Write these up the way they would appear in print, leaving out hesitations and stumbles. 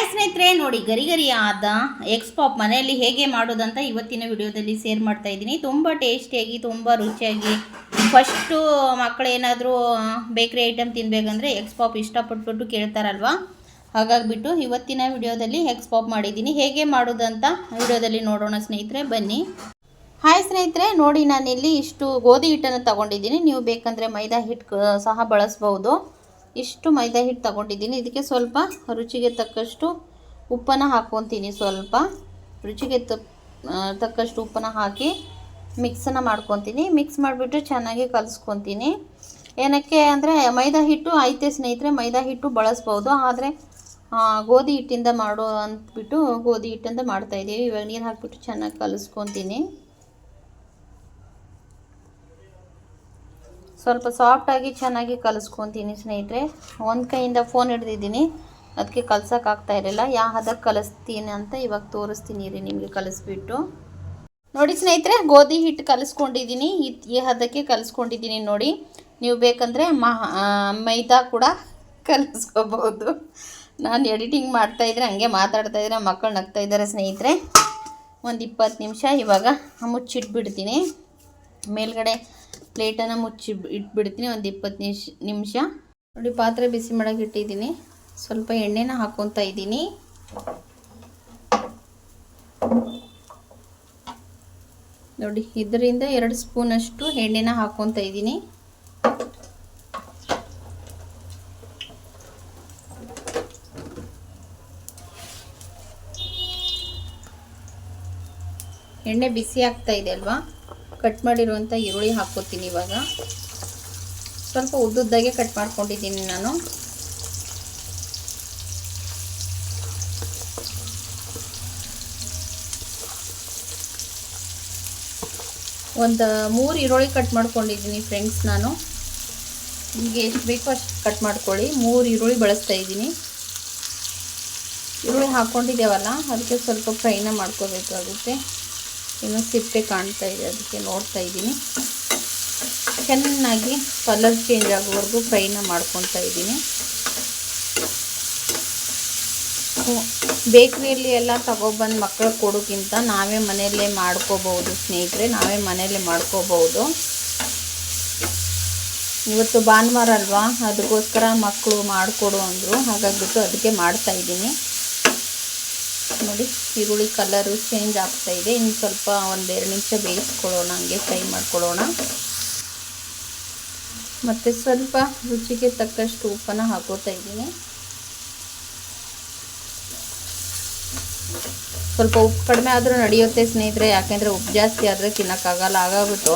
Hi ಸ್ನೇಹಿತರೆ, ನೋಡಿ ಗರಿಗರಿಯಾದ eggs pop ಮನೆಯಲ್ಲಿ ಹೇಗೆ ಮಾಡೋದಂತ ಇವತ್ತಿನ ವಿಡಿಯೋದಲ್ಲಿ ಶೇರ್ ಮಾಡ್ತಾ ಇದ್ದೀನಿ. ತುಂಬ ಟೇಸ್ಟಿಯಾಗಿ, ತುಂಬ ರುಚಿಯಾಗಿ. ಫಸ್ಟು ಮಕ್ಕಳೇನಾದರೂ ಬೇಕ್ರಿ ಐಟಮ್ ತಿನ್ನಬೇಕಂದ್ರೆ ಎಗ್ಸ್ ಪಾಪ್ ಇಷ್ಟಪಟ್ಬಿಟ್ಟು ಕೇಳ್ತಾರಲ್ವ, ಹಾಗಾಗಿಬಿಟ್ಟು ಇವತ್ತಿನ ವಿಡಿಯೋದಲ್ಲಿ ಎಗ್ಸ್ ಪಾಪ್ ಮಾಡಿದ್ದೀನಿ. ಹೇಗೆ ಮಾಡೋದಂತ ವಿಡಿಯೋದಲ್ಲಿ ನೋಡೋಣ ಸ್ನೇಹಿತರೆ, ಬನ್ನಿ. ಹಾಯ್ ಸ್ನೇಹಿತರೆ, ನೋಡಿ ನಾನಿಲ್ಲಿ ಇಷ್ಟು ಗೋಧಿ ಹಿಟ್ಟನ್ನು ತಗೊಂಡಿದ್ದೀನಿ. ನೀವು ಬೇಕಂದರೆ ಮೈದಾ ಹಿಟ್ಟು ಸಹ ಬಳಸ್ಬೋದು. ಇಷ್ಟು ಮೈದಾ ಹಿಟ್ಟು ತಗೊಂಡಿದ್ದೀನಿ. ಇದಕ್ಕೆ ಸ್ವಲ್ಪ ರುಚಿಗೆ ತಕ್ಕಷ್ಟು ಉಪ್ಪನ್ನು ಹಾಕ್ಕೊತೀನಿ. ಸ್ವಲ್ಪ ರುಚಿಗೆ ತಕ್ಕಷ್ಟು ಉಪ್ಪನ್ನು ಹಾಕಿ ಮಿಕ್ಸನ್ನು ಮಾಡ್ಕೊತೀನಿ. ಮಿಕ್ಸ್ ಮಾಡಿಬಿಟ್ಟು ಚೆನ್ನಾಗಿ ಕಲಿಸ್ಕೊತೀನಿ. ಏನಕ್ಕೆ ಅಂದರೆ ಮೈದಾ ಹಿಟ್ಟು ಐತೆ ಸ್ನೇಹಿತರೆ, ಮೈದಾ ಹಿಟ್ಟು ಬಳಸ್ಬೋದು. ಆದರೆ ಗೋಧಿ ಹಿಟ್ಟಿಂದ ಮಾಡೋ ಅಂದ್ಬಿಟ್ಟು ಗೋಧಿ ಹಿಟ್ಟಿಂದ ಮಾಡ್ತಾಯಿದ್ದೀವಿ. ಇವಾಗ ನೀರು ಹಾಕಿಬಿಟ್ಟು ಚೆನ್ನಾಗಿ ಕಲಿಸ್ಕೊತೀನಿ. ಸ್ವಲ್ಪ ಸಾಫ್ಟಾಗಿ ಚೆನ್ನಾಗಿ ಕಲಿಸ್ಕೊತೀನಿ ಸ್ನೇಹಿತರೆ. ಒಂದು ಕೈಯಿಂದ ಫೋನ್ ಹಿಡ್ದಿದ್ದೀನಿ, ಅದಕ್ಕೆ ಕಲ್ಸೋಕ್ಕಾಗ್ತಾ ಇರಲಿಲ್ಲ. ಯಾವ ಹದಕ್ಕೆ ಕಲಿಸ್ತೀನಿ ಅಂತ ಇವಾಗ ತೋರಿಸ್ತೀನಿ ರೀ ನಿಮಗೆ ಕಲಿಸ್ಬಿಟ್ಟು. ನೋಡಿ ಸ್ನೇಹಿತರೆ, ಗೋಧಿ ಹಿಟ್ಟು ಕಲಿಸ್ಕೊಂಡಿದ್ದೀನಿ. ಈ ಹದಕ್ಕೆ ಕಲಿಸ್ಕೊಂಡಿದ್ದೀನಿ ನೋಡಿ. ನೀವು ಬೇಕಂದರೆ ಮೈದಾ ಕೂಡ ಕಲಿಸ್ಕೋಬೋದು. ನಾನು ಎಡಿಟಿಂಗ್ ಮಾಡ್ತಾಯಿದ್ರೆ ಹಂಗೆ ಮಾತಾಡ್ತಾಯಿದ್ರೆ ಮಕ್ಕಳು ನಗ್ತಾಯಿದ್ದಾರೆ ಸ್ನೇಹಿತರೆ. ಒಂದು 20 ನಿಮಿಷ ಇವಾಗ ಮುಚ್ಚಿಟ್ಬಿಡ್ತೀನಿ. ಮೇಲ್ಗಡೆ ಪ್ಲೇಟನ್ನು ಮುಚ್ಚಿ ಇಟ್ಬಿಡ್ತೀನಿ ಒಂದು 20 ನಿಮಿಷ. ನೋಡಿ, ಪಾತ್ರೆ ಬಿಸಿ ಮಾಡೋಕೆ ಇಟ್ಟಿದ್ದೀನಿ. ಸ್ವಲ್ಪ ಎಣ್ಣೆನ ಹಾಕ್ಕೊತಾ ಇದ್ದೀನಿ. ನೋಡಿ, ಇದರಿಂದ 2 ಸ್ಪೂನಷ್ಟು ಎಣ್ಣೆನ ಹಾಕ್ಕೊತಾ ಇದ್ದೀನಿ. ಎಣ್ಣೆ ಬಿಸಿ ಆಗ್ತಾ ಇದೆ ಅಲ್ವಾ, ಕಟ್ ಮಾಡಿರುವಂಥ ಈರುಳ್ಳಿ ಹಾಕ್ಕೋತೀನಿ. ಇವಾಗ ಸ್ವಲ್ಪ ಉದ್ದುದ್ದಾಗೆ ಕಟ್ ಮಾಡ್ಕೊಂಡಿದ್ದೀನಿ ನಾನು. ಒಂದು 3 ಈರುಳ್ಳಿ ಕಟ್ ಮಾಡ್ಕೊಂಡಿದ್ದೀನಿ ಫ್ರೆಂಡ್ಸ್. ನಾನು ನಿಮಗೆ ಎಷ್ಟು ಬೇಕೋ ಅಷ್ಟು ಕಟ್ ಮಾಡ್ಕೊಳ್ಳಿ. 3 ಈರುಳ್ಳಿ ಬಳಸ್ತಾ ಇದ್ದೀನಿ. ಈರುಳ್ಳಿ ಹಾಕ್ಕೊಂಡಿದ್ದೇವಲ್ಲ, ಅದಕ್ಕೆ ಸ್ವಲ್ಪ ಫ್ರೈನ ಮಾಡ್ಕೋಬೇಕಾಗುತ್ತೆ. ಇನ್ನೂ ಸಿಪ್ಪೆ ಕಾಣ್ತಾ ಇದೆ, ಅದಕ್ಕೆ ನೋಡ್ತಾ ಇದ್ದೀನಿ. ಚೆನ್ನಾಗಿ ಕಲರ್ ಚೇಂಜ್ ಆಗೋವರೆಗೂ ಫ್ರೈನ ಮಾಡ್ಕೊತಾ ಇದ್ದೀನಿ. ಬೇಕ್ರಿಯಲ್ಲಿ ಎಲ್ಲ ತಗೊಬಂದು ಮಕ್ಕಳಿಗೆ ಕೊಡೋಕ್ಕಿಂತ ನಾವೇ ಮನೆಯಲ್ಲೇ ಮಾಡ್ಕೋಬಹುದು ಸ್ನೇಹಿತರೆ. ನಾವೇ ಮನೆಯಲ್ಲೇ ಮಾಡ್ಕೋಬಹುದು. ಇವತ್ತು ಭಾನುವಾರ ಅಲ್ವಾ, ಅದಕ್ಕೋಸ್ಕರ ಮಕ್ಕಳು ಮಾಡಿಕೊಡು ಅಂದರು. ಹಾಗಾಗಿಬಿಟ್ಟು ಅದಕ್ಕೆ ಮಾಡ್ತಾ ಇದ್ದೀನಿ. ನೋಡಿ, ಈರುಳ್ಳಿ ಕಲರು ಚೇಂಜ್ ಆಗ್ತಾ ಇದೆ. ಇನ್ನು ಸ್ವಲ್ಪ 1-2 ನಿಮಿಷ ಬೇಯಿಸ್ಕೊಳ್ಳೋಣ, ಹಂಗೆ ಫ್ರೈ ಮಾಡ್ಕೊಳ್ಳೋಣ. ಮತ್ತು ಸ್ವಲ್ಪ ರುಚಿಗೆ ತಕ್ಕಷ್ಟು ಉಪ್ಪನ್ನು ಹಾಕೋತಾ ಇದ್ದೀನಿ. ಸ್ವಲ್ಪ ಉಪ್ಪು ಕಡಿಮೆ ಆದರೂ ನಡೆಯುತ್ತೆ ಸ್ನೇಹಿತರೆ, ಯಾಕೆಂದರೆ ಉಪ್ಪು ಜಾಸ್ತಿ ಆದರೆ ತಿನ್ನೋಕ್ಕಾಗಲ್ಲ. ಆಗಾಗ್ಬಿಟ್ಟು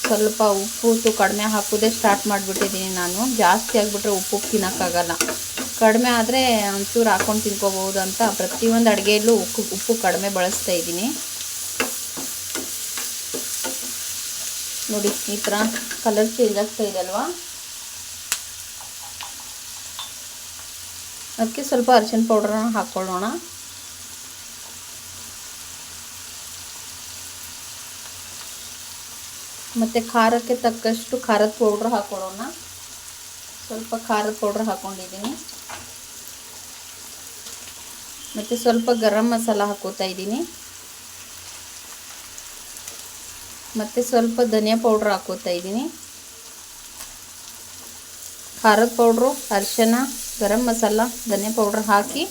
ಸ್ವಲ್ಪ ಉಪ್ಪು ಕಡಿಮೆ ಹಾಕೋದೇ ಸ್ಟಾರ್ಟ್ ಮಾಡಿಬಿಟ್ಟಿದ್ದೀನಿ ನಾನು. ಜಾಸ್ತಿ ಆಗಿಬಿಟ್ರೆ ಉಪ್ಪು ತಿನ್ನೋಕ್ಕಾಗಲ್ಲ. ಕಡಿಮೆ ಆದರೆ ಒಂಚೂರು ಹಾಕ್ಕೊಂಡು ತಿನ್ಕೋಬೋದು ಅಂತ ಪ್ರತಿಯೊಂದು ಅಡುಗೆಯಲ್ಲೂ ಉಪ್ಪು ಕಡಿಮೆ ಬಳಸ್ತಾ ಇದ್ದೀನಿ. ನೋಡಿ, ಈ ಥರ ಕಲರ್ ಚೇಂಜ್ ಆಗ್ತಾ ಇದೆ ಅಲ್ವಾ, ಅದಕ್ಕೆ ಸ್ವಲ್ಪ ಅರಿಶಿನ ಪೌಡ್ರನ್ನ ಹಾಕ್ಕೊಳ್ಳೋಣ. ಮತ್ತು ಖಾರಕ್ಕೆ ತಕ್ಕಷ್ಟು ಖಾರದ ಪೌಡ್ರ್ ಹಾಕ್ಕೊಳ್ಳೋಣ. ಸ್ವಲ್ಪ ಖಾರದ ಪೌಡ್ರ್ ಹಾಕ್ಕೊಂಡಿದ್ದೀನಿ. ಮತ್ತು ಸ್ವಲ್ಪ ಗರಂ ಮಸಾಲ ಹಾಕೋತಾ ಇದ್ದೀನಿ. ಮತ್ತು ಸ್ವಲ್ಪ ಧನಿಯಾ ಪೌಡ್ರ್ ಹಾಕೋತಾ ಇದ್ದೀನಿ. ಖಾರದ ಪೌಡ್ರು, ಅರಿಶಿನ, ಗರಂ ಮಸಾಲ, ಧನಿಯಾ ಪೌಡ್ರ್ ಹಾಕಿ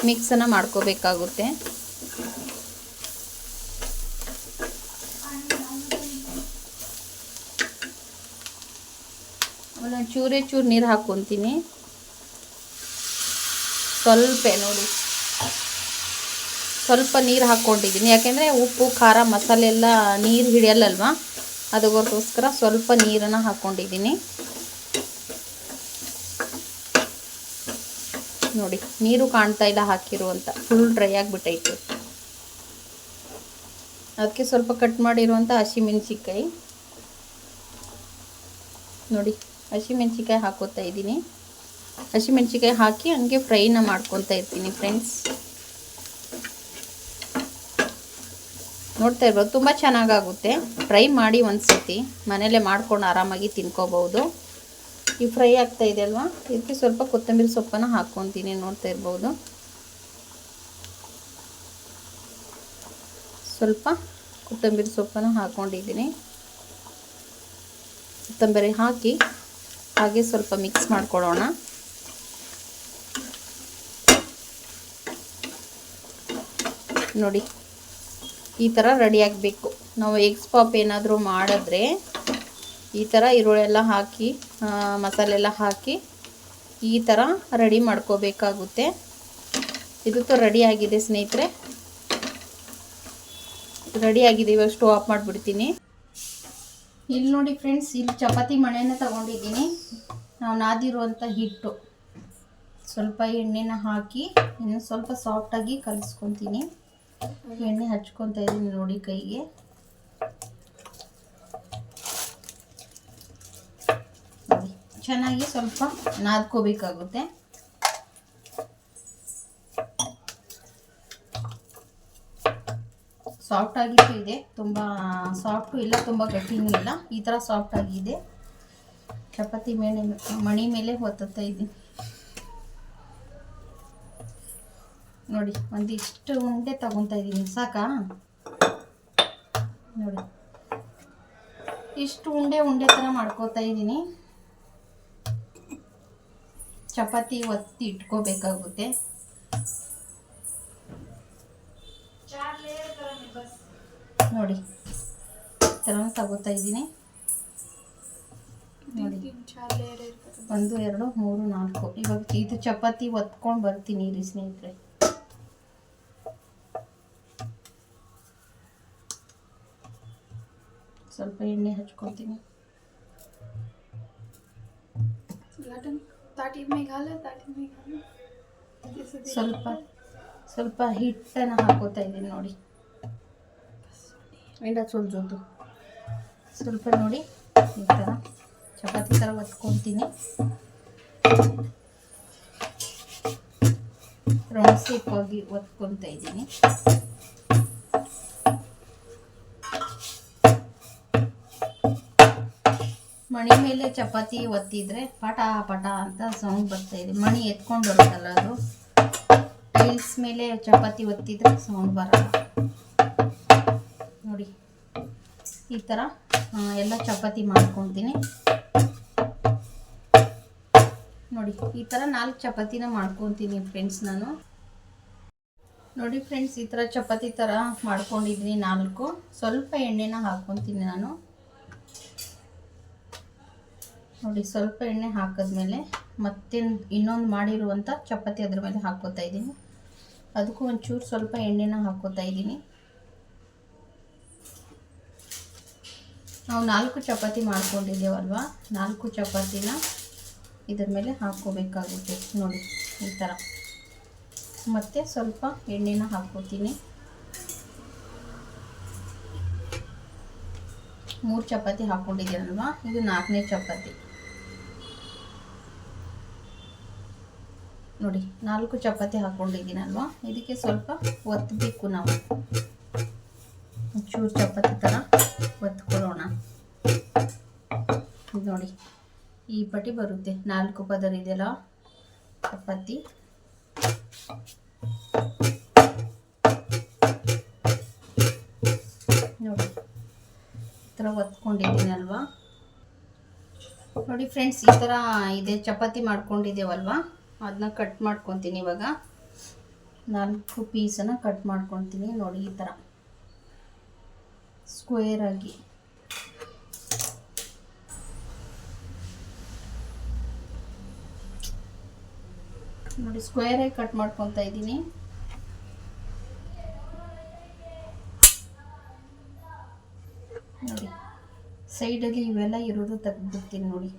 ಮಿಕ್ಸನ್ನು ಮಾಡ್ಕೋಬೇಕಾಗುತ್ತೆ. ಆಮೇಲೆ ಚೂರು ನೀರು ಹಾಕ್ಕೊತೀನಿ. ನೋಡಿ, ಸ್ವಲ್ಪ ನೀರು ಹಾಕ್ಕೊಂಡಿದ್ದೀನಿ. ಯಾಕೆಂದರೆ ಉಪ್ಪು ಖಾರ ಮಸಾಲೆ ಎಲ್ಲ ನೀರು ಹಿಡಿಯಲ್ಲಲ್ವ, ಅದಕ್ಕೋಸ್ಕರ ಸ್ವಲ್ಪ ನೀರನ್ನು ಹಾಕ್ಕೊಂಡಿದ್ದೀನಿ. ನೋಡಿ, ನೀರು ಕಾಣ್ತಾ ಇಲ್ಲ ಹಾಕಿರುವಂಥ, ಫುಲ್ ಡ್ರೈ ಆಗಿಬಿಟ್ಟೈತೆ. ಅದಕ್ಕೆ ಸ್ವಲ್ಪ ಕಟ್ ಮಾಡಿರುವಂಥ ಹಸಿಮೆಣ್ಸಿಕಾಯಿ, ನೋಡಿ ಹಸಿಮೆಣ್ಸಿಕಾಯಿ ಹಾಕೋತಾ ಇದ್ದೀನಿ. ಹಸಿಮೆಣ್ಸಿಕಾಯಿ ಹಾಕಿ ಹಂಗೆ ಫ್ರೈನ ಮಾಡ್ಕೊತಾ ಇರ್ತೀನಿ ಫ್ರೆಂಡ್ಸ್. ನೋಡ್ತಾ ಇರ್ಬೋದು, ತುಂಬ ಚೆನ್ನಾಗಾಗುತ್ತೆ. ಫ್ರೈ ಮಾಡಿ ಒಂದು ಸತಿ ಮನೆಯಲ್ಲೇ ಮಾಡ್ಕೊಂಡು ಆರಾಮಾಗಿ ತಿನ್ಕೋಬಹುದು. ಈ ಫ್ರೈ ಆಗ್ತಾ ಇದೆ ಅಲ್ವಾ, ಇದಕ್ಕೆ ಸ್ವಲ್ಪ ಕೊತ್ತಂಬರಿ ಸೊಪ್ಪನ್ನು ಹಾಕ್ಕೊತೀನಿ. ನೋಡ್ತಾ ಇರ್ಬೋದು, ಸ್ವಲ್ಪ ಕೊತ್ತಂಬರಿ ಸೊಪ್ಪನ್ನು ಹಾಕ್ಕೊಂಡಿದ್ದೀನಿ. ಕೊತ್ತಂಬರಿ ಹಾಕಿ ಹಾಗೆ ಸ್ವಲ್ಪ ಮಿಕ್ಸ್ ಮಾಡ್ಕೊಳ್ಳೋಣ. ನೋಡಿ ಈ ಥರ ರೆಡಿ ಆಗಬೇಕು. ನಾವು ಎಗ್ಸ್ ಪಾಪ್ ಏನಾದರೂ ಮಾಡಿದ್ರೆ ಈ ಥರ ಈರುಳ್ಳೆಲ್ಲ ಹಾಕಿ ಮಸಾಲೆ ಎಲ್ಲ ಹಾಕಿ ಈ ಥರ ರೆಡಿ ಮಾಡ್ಕೋಬೇಕಾಗುತ್ತೆ. ಇದು ರೆಡಿ ಆಗಿದೆ ಸ್ನೇಹಿತರೆ, ರೆಡಿ ಆಗಿದೆ. ಇವಾಗ ಸ್ಟವ್ ಆಫ್ ಮಾಡಿಬಿಡ್ತೀನಿ. ಇಲ್ಲಿ ನೋಡಿ ಫ್ರೆಂಡ್ಸ್, ಇಲ್ಲಿ ಚಪಾತಿ ಮಣೆನ ತಗೊಂಡಿದ್ದೀನಿ. ನಾವು ನಾದಿರುವಂಥ ಹಿಟ್ಟು ಸ್ವಲ್ಪ ಎಣ್ಣೆನ ಹಾಕಿ ಇನ್ನು ಸ್ವಲ್ಪ ಸಾಫ್ಟಾಗಿ ಕಲಿಸ್ಕೊತೀನಿ. ಎಣ್ಣೆ ಹಚ್ಕೊತಾ ಇದ್ದೀನಿ ನೋಡಿ ಕೈಗೆ. ಚೆನ್ನಾಗಿ ಸ್ವಲ್ಪ ನಾದ್ಕೋಬೇಕಾಗುತ್ತೆ. ಸಾಫ್ಟ್ ಆಗಿತ್ತು ಇದೆ, ತುಂಬ ಸಾಫ್ಟು ಇಲ್ಲ, ತುಂಬ ಗಟ್ಟಿನೂ ಇಲ್ಲ. ಈ ಥರ ಸಾಫ್ಟ್ ಆಗಿದೆ. ಚಪಾತಿ ಮಣಿ ಮೇಲೆ ಒತ್ತುತ್ತಾ ಇದ್ದೀನಿ ನೋಡಿ. ಒಂದಿಷ್ಟು ಉಂಡೆ ತಗೊತಾ ಇದ್ದೀನಿ, ಸಾಕಾ? ನೋಡಿ ಇಷ್ಟು ಉಂಡೆ ಥರ ಮಾಡ್ಕೋತಾ ಇದ್ದೀನಿ. ಚಪಾತಿ ಒತ್ತಿ ಇಟ್ಕೋಬೇಕಾಗುತ್ತೆ. ನೋಡಿ ಈ ಥರ ತಗೋತಾ ಇದ್ದೀನಿ ನೋಡಿ. 1 2 3 4 ಇವಾಗ ಇದು ಚಪಾತಿ ಒತ್ಕೊಂಡು ಬರ್ತೀನಿ ರೀ ಸ್ನೇಹಿತರೆ. ಸ್ವಲ್ಪ ಎಣ್ಣೆ ಹಚ್ಕೊತೀನಿ. ಸ್ವಲ್ಪ ಹಿಟ್ಟನ್ನು ಹಾಕೋತಾ ಇದ್ದೀನಿ ನೋಡಿ. ಎಂಡ ಸುಲ್ಜೋದು ಸ್ವಲ್ಪ ನೋಡಿ. ಈ ಥರ ಚಪಾತಿ ಥರ ಒತ್ಕೊತೀನಿ. ರೌಂಡ್ ಶೇಪ್ ಆಗಿ ಒತ್ಕೊತಾ ಇದ್ದೀನಿ. ಮಣಿ ಮೇಲೆ ಚಪಾತಿ ಒತ್ತಿದ್ರೆ ಪಟ ಪಟ ಅಂತ ಸೌಂಡ್ ಬರ್ತಾ ಇದೆ. ಮಣಿ ಎತ್ಕೊಂಡು ಬರುತ್ತಲ್ಲ, ಅದು ಟೈಲ್ಸ್ ಮೇಲೆ ಚಪಾತಿ ಒತ್ತಿದ್ರೆ ಸೌಂಡ್ ಬರಲ್ಲ ನೋಡಿ. ಈ ಥರ ಎಲ್ಲ ಚಪಾತಿ ಮಾಡ್ಕೊತೀನಿ ನೋಡಿ. ಈ ಥರ 4 ಚಪಾತಿನ ಮಾಡ್ಕೊತೀನಿ ಫ್ರೆಂಡ್ಸ್ ನಾನು. ನೋಡಿ ಫ್ರೆಂಡ್ಸ್, ಈ ಥರ ಚಪಾತಿ ಥರ ಮಾಡ್ಕೊಂಡಿದ್ದೀನಿ 4. ಸ್ವಲ್ಪ ಎಣ್ಣೆನ ಹಾಕ್ಕೊತೀನಿ ನಾನು ನೋಡಿ. ಸ್ವಲ್ಪ ಎಣ್ಣೆ ಹಾಕಿದ್ಮೇಲೆ ಮತ್ತೆ ಇನ್ನೊಂದು ಮಾಡಿರುವಂಥ ಚಪಾತಿ ಅದ್ರ ಮೇಲೆ ಹಾಕ್ಕೋತಾ ಇದ್ದೀನಿ. ಅದಕ್ಕೂ ಒಂಚೂರು ಸ್ವಲ್ಪ ಎಣ್ಣೆನ ಹಾಕ್ಕೋತಾ ಇದ್ದೀನಿ. ನಾವು 4 ಚಪಾತಿ ಮಾಡ್ಕೊಂಡಿದ್ದೇವಲ್ವ, 4 ಚಪಾತಿನ ಇದ್ರ ಮೇಲೆ ಹಾಕ್ಕೋಬೇಕಾಗುತ್ತೆ ನೋಡಿ. ಈ ಥರ ಮತ್ತೆ ಸ್ವಲ್ಪ ಎಣ್ಣೆನ ಹಾಕ್ಕೋತೀನಿ. 3 ಚಪಾತಿ ಹಾಕ್ಕೊಂಡಿದ್ದೀನಲ್ವ, ಇದು 4ನೇ ಚಪಾತಿ ನೋಡಿ. 4 ಚಪಾತಿ ಹಾಕ್ಕೊಂಡಿದ್ದೀನಲ್ವ, ಇದಕ್ಕೆ ಸ್ವಲ್ಪ ಒತ್ತಬೇಕು ನಾವು. ಚೂರು ಚಪಾತಿ ಥರ ಒತ್ಕೊಳ್ಳೋಣ ನೋಡಿ. ಈ ಪಟ್ಟಿ ಬರುತ್ತೆ. 4 ಪದರ ಇದೆಯಲ್ಲ ಚಪಾತಿ. ನೋಡಿ ಈ ಥರ ಒತ್ಕೊಂಡಿದ್ದೀನಲ್ವಾ ನೋಡಿ ಫ್ರೆಂಡ್ಸ್. ಈ ಥರ ಇದೆ ಚಪಾತಿ ಮಾಡ್ಕೊಂಡಿದ್ದೇವಲ್ವ, ಅದನ್ನ ಕಟ್ ಮಾಡ್ಕೊತೀನಿ. ಇವಾಗ 4 ಪೀಸನ್ನು ಕಟ್ ಮಾಡ್ಕೊತೀನಿ ನೋಡಿ. ಈ ಥರ ಸ್ಕ್ವೇರ್ ಆಗಿ ನೋಡಿ, ಸ್ಕ್ವೇರ್ ಆಗಿ ಕಟ್ ಮಾಡ್ಕೊತಾ ಇದ್ದೀನಿ. ನೋಡಿ ಸೈಡಲ್ಲಿ ಇವೆಲ್ಲ ಇರೋದು ತೆಗೆದುಬಿಡ್ತೀನಿ ನೋಡಿ.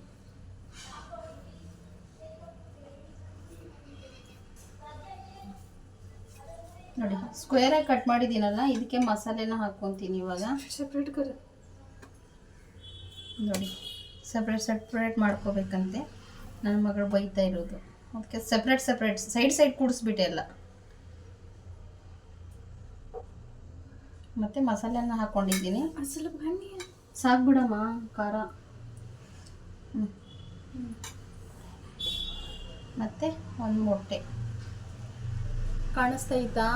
ನೋಡಿ ಸ್ಕ್ವೇರ್ ಆಗಿ ಕಟ್ ಮಾಡಿದ್ದೀನಲ್ಲ, ಇದಕ್ಕೆ ಮಸಾಲೆನ ಹಾಕ್ಕೊತೀನಿ ಇವಾಗ. ಸಪ್ರೇಟ್ ನೋಡಿ, ಸಪ್ರೇಟ್ ಮಾಡ್ಕೋಬೇಕಂತೆ. ನನ್ನ ಮಗಳು ಬೈತಾ ಇರೋದು, ಅದಕ್ಕೆ ಸಪ್ರೇಟ್ ಸೈಡ್ ಕೂಡಿಸ್ಬಿಟ್ಟೆ ಎಲ್ಲ. ಮತ್ತೆ ಮಸಾಲೆನ ಹಾಕ್ಕೊಂಡಿದ್ದೀನಿ. ಸಾಕು ಬಿಡಮ್ಮ, ಖಾರ. ಮತ್ತೆ 1 ಮೊಟ್ಟೆ ಕಾಣಿಸ್ತಾ ಇತ್ತಾ?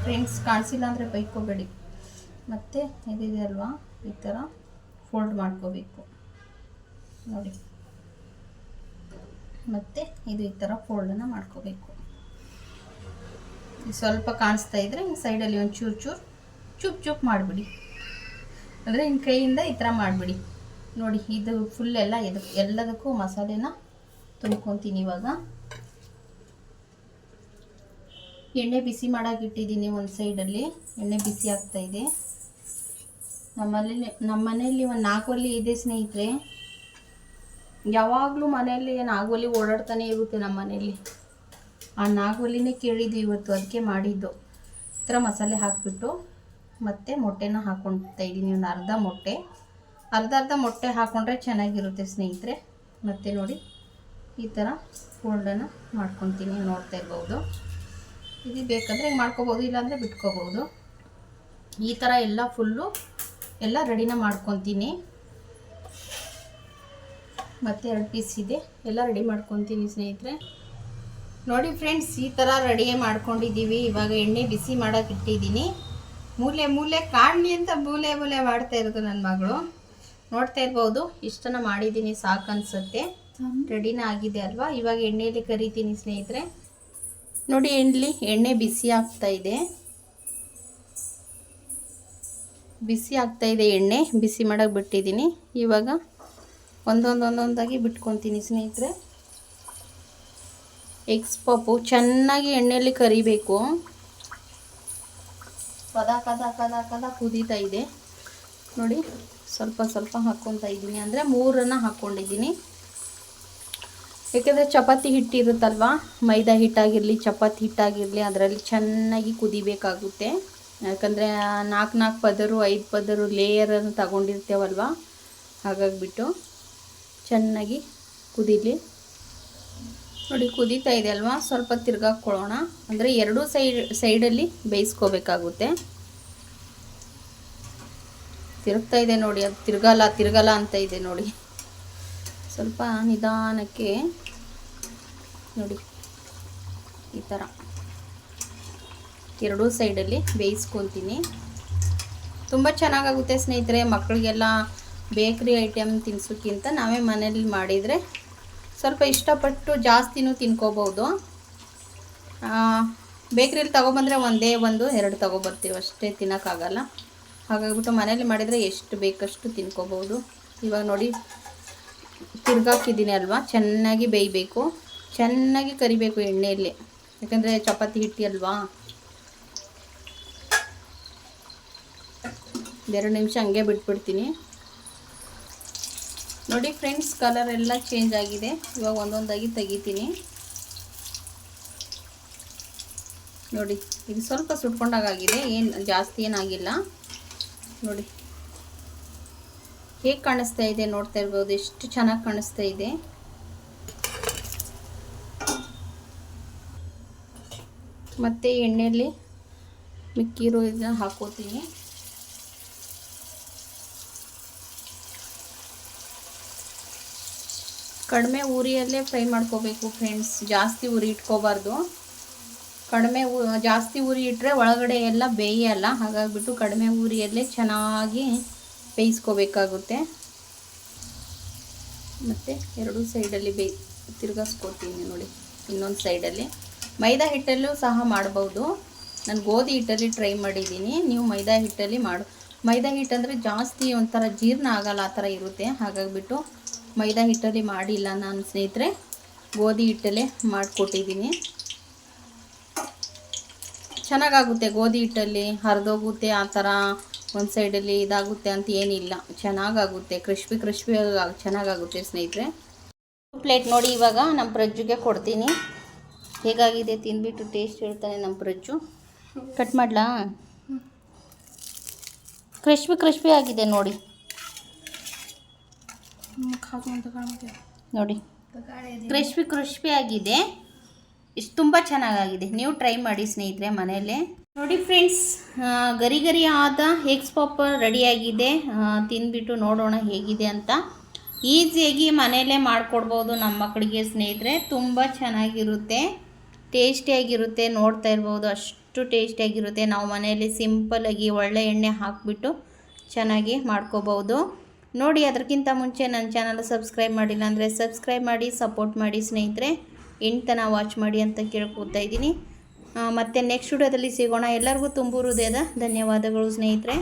ಫ್ರೆಂಡ್ಸ್ ಕಾಣಿಸಿಲ್ಲ ಅಂದರೆ ಬೈಕೋಬೇಡಿ. ಮತ್ತು ಇದಿದೆ ಅಲ್ವಾ, ಈ ಥರ ಫೋಲ್ಡ್ ಮಾಡ್ಕೋಬೇಕು ನೋಡಿ. ಮತ್ತು ಇದು ಈ ಥರ ಫೋಲ್ಡನ್ನು ಮಾಡ್ಕೋಬೇಕು. ಸ್ವಲ್ಪ ಕಾಣಿಸ್ತಾ ಇದ್ದರೆ ಸೈಡಲ್ಲಿ ಒಂದು ಚೂಪ್ ಮಾಡಿಬಿಡಿ. ಅಂದರೆ ಇನ್ನು ಕೈಯಿಂದ ಈ ಥರ ಮಾಡಿಬಿಡಿ ನೋಡಿ. ಇದು ಫುಲ್ ಎಲ್ಲ ಎಲ್ಲದಕ್ಕೂ ಮಸಾಲೆನ ತುಂಬ್ಕೊತೀನಿ. ಇವಾಗ ಎಣ್ಣೆ ಬಿಸಿ ಮಾಡೋಕ್ಕಿಟ್ಟಿದ್ದೀನಿ. ಒಂದು ಸೈಡಲ್ಲಿ ಎಣ್ಣೆ ಬಿಸಿ ಆಗ್ತಾಯಿದೆ. ನಮ್ಮ ಮನೆಯಲ್ಲಿ ಒಂದು 4 ಒಲೆ ಇದೆ ಸ್ನೇಹಿತರೆ. ಯಾವಾಗಲೂ ಮನೆಯಲ್ಲಿ 4 ಒಲೆ ಓಡಾಡ್ತಾನೆ ಇರುತ್ತೆ ನಮ್ಮ ಮನೆಯಲ್ಲಿ. ಆ 4 ಒಲೆನೇ ಕೇಳಿದ್ದು ಇವತ್ತು, ಅದಕ್ಕೆ ಮಾಡಿದ್ದು. ಈ ಥರ ಮಸಾಲೆ ಹಾಕಿಬಿಟ್ಟು ಮತ್ತು ಮೊಟ್ಟೆನ ಹಾಕ್ಕೊಳ್ತಾ ಇದ್ದೀನಿ. ಒಂದು ಅರ್ಧ ಮೊಟ್ಟೆ ಹಾಕ್ಕೊಂಡ್ರೆ ಚೆನ್ನಾಗಿರುತ್ತೆ ಸ್ನೇಹಿತರೆ. ಮತ್ತು ನೋಡಿ ಈ ಥರ ಫೋಲ್ಡನ್ನು ಮಾಡ್ಕೊತೀನಿ, ನೋಡ್ತಾ ಇರ್ಬೋದು. ಇದು ಬೇಕಂದರೆ ಹಿಂಗೆ ಮಾಡ್ಕೋಬೋದು, ಇಲ್ಲಾಂದರೆ ಬಿಟ್ಕೋಬೋದು. ಈ ಥರ ಎಲ್ಲ ಫುಲ್ಲು ಎಲ್ಲ ರೆಡಿನ ಮಾಡ್ಕೊತೀನಿ. ಮತ್ತು 2 ಪೀಸ್ ಇದೆ, ಎಲ್ಲ ರೆಡಿ ಮಾಡ್ಕೊತೀನಿ ಸ್ನೇಹಿತರೆ. ನೋಡಿ ಫ್ರೆಂಡ್ಸ್, ಈ ಥರ ರೆಡಿ ಮಾಡ್ಕೊಂಡಿದ್ದೀವಿ. ಇವಾಗ ಎಣ್ಣೆ ಬಿಸಿ ಮಾಡೋಕೆ ಇಟ್ಟಿದ್ದೀನಿ. ಮೂಲೆ ಕಾಣಲಿ ಅಂತ ಮೂಲೆ ಮಾಡ್ತಾ ಇರೋದು ನನ್ನ ಮಗಳು. ನೋಡ್ತಾ ಇರ್ಬೋದು, ಇಷ್ಟನ್ನು ಮಾಡಿದ್ದೀನಿ, ಸಾಕು ಅನಿಸುತ್ತೆ. ರೆಡಿನ ಆಗಿದೆ ಅಲ್ವಾ. ಇವಾಗ ಎಣ್ಣೆಯಲ್ಲಿ ಕರಿತೀನಿ ಸ್ನೇಹಿತರೆ. ನೋಡಿ ಎಣ್ಣೆ ಬಿಸಿ ಆಗ್ತಾ ಇದೆ. ಎಣ್ಣೆ ಬಿಸಿ ಮಾಡೋಕೆ ಬಿಟ್ಟಿದ್ದೀನಿ. ಇವಾಗ ಒಂದೊಂದಾಗಿ ಬಿಟ್ಕೊತೀನಿ ಸ್ನೇಹಿತರೆ. ಎಗ್ಸ್ ಪಾಪು ಚೆನ್ನಾಗಿ ಎಣ್ಣೆಯಲ್ಲಿ ಕರಿಬೇಕು. ಕದ ಕುದೀತಾ ಇದೆ ನೋಡಿ. ಸ್ವಲ್ಪ ಹಾಕ್ಕೊತಾ ಇದ್ದೀನಿ. ಅಂದರೆ 3 ಹಾಕ್ಕೊಂಡಿದ್ದೀನಿ. ಯಾಕೆಂದರೆ ಚಪಾತಿ ಹಿಟ್ಟಿರುತ್ತಲ್ವ, ಮೈದಾ ಹಿಟ್ಟಾಗಿರಲಿ ಚಪಾತಿ ಹಿಟ್ಟಾಗಿರಲಿ, ಅದರಲ್ಲಿ ಚೆನ್ನಾಗಿ ಕುದಿಬೇಕಾಗುತ್ತೆ. ಯಾಕಂದರೆ 4 ಪದರು 5 ಪದರು ಲೇಯರನ್ನು ತಗೊಂಡಿರ್ತೇವಲ್ವ, ಹಾಗಾಗಿಬಿಟ್ಟು ಚೆನ್ನಾಗಿ ಕುದೀಲಿ. ನೋಡಿ ಕುದೀತಾ ಇದೆ ಅಲ್ವಾ. ಸ್ವಲ್ಪ ತಿರ್ಗಾಕೊಳ್ಳೋಣ. ಅಂದರೆ 2 ಸೈಡಲ್ಲಿ ಬೇಯಿಸ್ಕೋಬೇಕಾಗುತ್ತೆ. ತಿರುಗ್ತಾ ಇದೆ ನೋಡಿ, ಅದು ತಿರ್ಗಲ್ಲ ಅಂತ ಇದೆ ನೋಡಿ. ಸ್ವಲ್ಪ ನಿಧಾನಕ್ಕೆ ನೋಡಿ, ಈ ಥರ 2 ಸೈಡಲ್ಲಿ ಬೇಯಿಸ್ಕೊತೀನಿ. ತುಂಬ ಚೆನ್ನಾಗಾಗುತ್ತೆ ಸ್ನೇಹಿತರೆ. ಮಕ್ಕಳಿಗೆಲ್ಲ ಬೇಕ್ರಿ ಐಟಮ್ ತಿನ್ಸೋಕ್ಕಿಂತ ನಾವೇ ಮನೇಲಿ ಮಾಡಿದರೆ ಸ್ವಲ್ಪ ಇಷ್ಟಪಟ್ಟು ಜಾಸ್ತಿನೂ ತಿನ್ಕೋಬೋದು. ಬೇಕ್ರಿಯಲ್ಲಿ ತೊಗೊಬಂದರೆ 1-2 ತೊಗೊಬರ್ತೀವಿ ಅಷ್ಟೇ, ತಿನ್ನೋಕ್ಕಾಗಲ್ಲ. ಹಾಗಾಗಿಬಿಟ್ಟು ಮನೇಲಿ ಮಾಡಿದರೆ ಎಷ್ಟು ಬೇಕಷ್ಟು ತಿನ್ಕೋಬೋದು. ಇವಾಗ ನೋಡಿ ತಿರ್ಗಾಕಿದ್ದೀನಿ ಅಲ್ವಾ, ಚೆನ್ನಾಗಿ ಬೇಯಬೇಕು, ಚೆನ್ನಾಗಿ ಕರಿಬೇಕು ಎಣ್ಣೆಯಲ್ಲಿ. ಯಾಕಂದರೆ ಚಪಾತಿ ಹಿಟ್ಟಿ ಅಲ್ವಾ. 2 ನಿಮಿಷ ಹಂಗೆ ಬಿಟ್ಬಿಡ್ತೀನಿ. ನೋಡಿ ಫ್ರೆಂಡ್ಸ್, ಕಲರ್ ಎಲ್ಲ ಚೇಂಜ್ ಆಗಿದೆ. ಇವಾಗ ಒಂದೊಂದಾಗಿ ತೆಗಿತೀನಿ ನೋಡಿ. ಇದು ಸ್ವಲ್ಪ ಸುಟ್ಕೊಂಡಾಗಿದೆ, ಜಾಸ್ತಿ ಏನಾಗಿಲ್ಲ ನೋಡಿ. ಹೇಗೆ ಕಾಣಿಸ್ತಾ ಇದೆ ನೋಡ್ತಾ ಇರ್ಬೋದು, ಎಷ್ಟು ಚೆನ್ನಾಗಿ ಕಾಣಿಸ್ತಾ ಇದೆ. ಮತ್ತು ಎಣ್ಣೆಯಲ್ಲಿ ಮಿಕ್ಕಿರೋ ಇದನ್ನ ಹಾಕೋತೀನಿ. ಕಡಿಮೆ ಉರಿಯಲ್ಲೇ ಫ್ರೈ ಮಾಡ್ಕೋಬೇಕು ಫ್ರೆಂಡ್ಸ್, ಜಾಸ್ತಿ ಉರಿ ಇಟ್ಕೋಬಾರ್ದು. ಜಾಸ್ತಿ ಉರಿ ಇಟ್ಟರೆ ಒಳಗಡೆ ಎಲ್ಲ ಬೇಯಲ್ಲ. ಹಾಗಾಗಿಬಿಟ್ಟು ಕಡಿಮೆ ಉರಿಯಲ್ಲೇ ಚೆನ್ನಾಗಿ ಬೇಯಿಸ್ಕೋಬೇಕಾಗುತ್ತೆ. ಮತ್ತು 2 ಸೈಡಲ್ಲಿ ತಿರ್ಗಿಸ್ಕೊತೀನಿ ನೋಡಿ. ಇನ್ನೊಂದು ಸೈಡಲ್ಲಿ ಮೈದಾ ಹಿಟ್ಟಲ್ಲೂ ಸಹ ಮಾಡ್ಬೋದು. ನಾನು ಗೋಧಿ ಹಿಟ್ಟಲ್ಲಿ ಟ್ರೈ ಮಾಡಿದ್ದೀನಿ. ನೀವು ಮೈದಾ ಹಿಟ್ಟಲ್ಲಿ ಮೈದಾ ಹಿಟ್ಟಂದರೆ ಜಾಸ್ತಿ ಒಂಥರ ಜೀರ್ಣ ಆಗಲ್ಲ, ಆ ಥರ ಇರುತ್ತೆ. ಹಾಗಾಗಿಬಿಟ್ಟು ಮೈದಾ ಹಿಟ್ಟಲ್ಲಿ ಮಾಡಿಲ್ಲ ನಾನು ಸ್ನೇಹಿತರೆ, ಗೋಧಿ ಹಿಟ್ಟಲ್ಲೇ ಮಾಡಿಕೊಟ್ಟಿದ್ದೀನಿ. ಚೆನ್ನಾಗಾಗುತ್ತೆ ಗೋಧಿ ಹಿಟ್ಟಲ್ಲಿ. ಹರಿದೋಗುತ್ತೆ ಆ ಥರ, ಒಂದು ಸೈಡಲ್ಲಿ ಇದಾಗುತ್ತೆ ಅಂತ ಏನಿಲ್ಲ, ಚೆನ್ನಾಗಾಗುತ್ತೆ. ಕ್ರಿಸ್ಪಿ ಚೆನ್ನಾಗಾಗುತ್ತೆ ಸ್ನೇಹಿತರೆ. ಪ್ಲೇಟ್ ನೋಡಿ. ಇವಾಗ ನಮ್ಮ ಪ್ರಜ್ಜುಗೆ ಕೊಡ್ತೀನಿ. ಹೇಗಾಗಿದೆ ತಿಂದ್ಬಿಟ್ಟು ಟೇಸ್ಟ್ ಹೇಳ್ತಾನೆ ನಮ್ಮ ಪ್ರಜ್ಜು. ಕಟ್ ಮಾಡಲಾ? ಕ್ರಿಸ್ಪಿ ಆಗಿದೆ ನೋಡಿ. ನೋಡಿ ಕ್ರಿಸ್ಪಿ ಆಗಿದೆ. ಇಷ್ಟು ತುಂಬ ಚೆನ್ನಾಗಾಗಿದೆ. ನೀವು ಟ್ರೈ ಮಾಡಿ ಸ್ನೇಹಿತರೆ ಮನೆಯಲ್ಲೇ. ನೋಡಿ ಫ್ರೆಂಡ್ಸ್, ಗರಿ ಆದ ಎಗ್ಸ್ ಪಾಪ್ ರೆಡಿಯಾಗಿದೆ. ತಿಂದ್ಬಿಟ್ಟು ನೋಡೋಣ ಹೇಗಿದೆ ಅಂತ. ಈಸಿಯಾಗಿ ಮನೆಯಲ್ಲೇ ಮಾಡಿಕೊಡ್ಬೋದು ನಮ್ಮ ಮಕ್ಕಳಿಗೆ ಸ್ನೇಹಿತರೆ. ತುಂಬ ಚೆನ್ನಾಗಿರುತ್ತೆ, ಟೇಸ್ಟಿಯಾಗಿರುತ್ತೆ. ನೋಡ್ತಾ ಇರ್ಬೋದು, ಅಷ್ಟು ಅಷ್ಟು ಟೇಸ್ಟಿಯಾಗಿರುತ್ತೆ. ನಾವು ಮನೆಯಲ್ಲಿ ಸಿಂಪಲ್ಲಾಗಿ ಒಳ್ಳೆ ಎಣ್ಣೆ ಹಾಕಿಬಿಟ್ಟು ಚೆನ್ನಾಗಿ ಮಾಡ್ಕೋಬೋದು. ನೋಡಿ, ಅದಕ್ಕಿಂತ ಮುಂಚೆ ನನ್ನ ಚಾನಲ್ ಸಬ್ಸ್ಕ್ರೈಬ್ ಮಾಡಿಲ್ಲ ಅಂದರೆ ಸಬ್ಸ್ಕ್ರೈಬ್ ಮಾಡಿ, ಸಪೋರ್ಟ್ ಮಾಡಿ ಸ್ನೇಹಿತರೆ. ಎಂಟನ ವಾಚ್ ಮಾಡಿ ಅಂತ ಕೇಳ್ಕೊತಾ ಇದ್ದೀನಿ. ಮತ್ತು ನೆಕ್ಸ್ಟ್ ವಿಡಿಯೋದಲ್ಲಿ ಸಿಗೋಣ. ಎಲ್ಲರಿಗೂ ತುಂಬ ಹೃದಯದ ಧನ್ಯವಾದಗಳು ಸ್ನೇಹಿತರೆ.